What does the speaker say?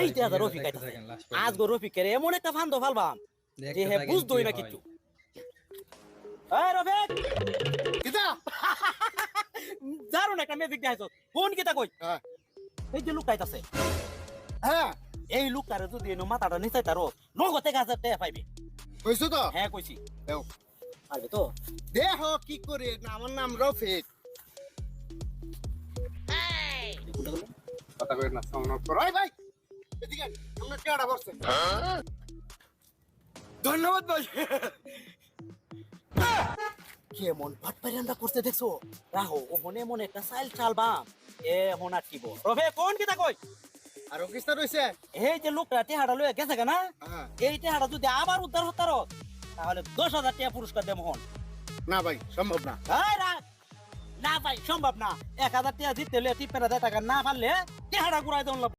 এই তে রফিক আইতাছে আজ গো রফিকের এমন একটা ফান্দ ফালবাম যে হে বুঝদই না কিছু এই রফিক কিতা দারুণ একটা ম্যাজিক দেখাইছো কোন কিতা কই এই যে লোক আইতাছে হ্যাঁ এই লোকটারে যদি এনো মাথাটা নিচে তারো নগদে 1000 টাকা পাইবে কইছো তো হ্যাঁ কইছি দেও পারবে তো দেহ কি করে না আমার নাম রফিক কথা কই না সাউন্ড করো এই ভাই এদিকে আমরা কেডা বসছে ধন্যবাদ ভাই কেমন ভাটপারিয়ানরা করতে দেখছো রাহো ও মনে মনে একটা সাইল চালবাম এ হোনা টিব রবে কোন কিতা কই আর কিস্তা রইছে এই যে লোকটা টেহাড়া লয়ে গেছে কেনা হ্যাঁ এই টেহাড়া যদি আবার উদ্ধার হতারো তাহলে 10,000 টাকা পুরস্কার দেব হন না ভাই সম্ভব না এই রাখ না ভাই সম্ভব না 1000 টাকা দিতে হলে টিপেরা 10 টাকা না পারলে টেহাড়া ঘুরাই দেন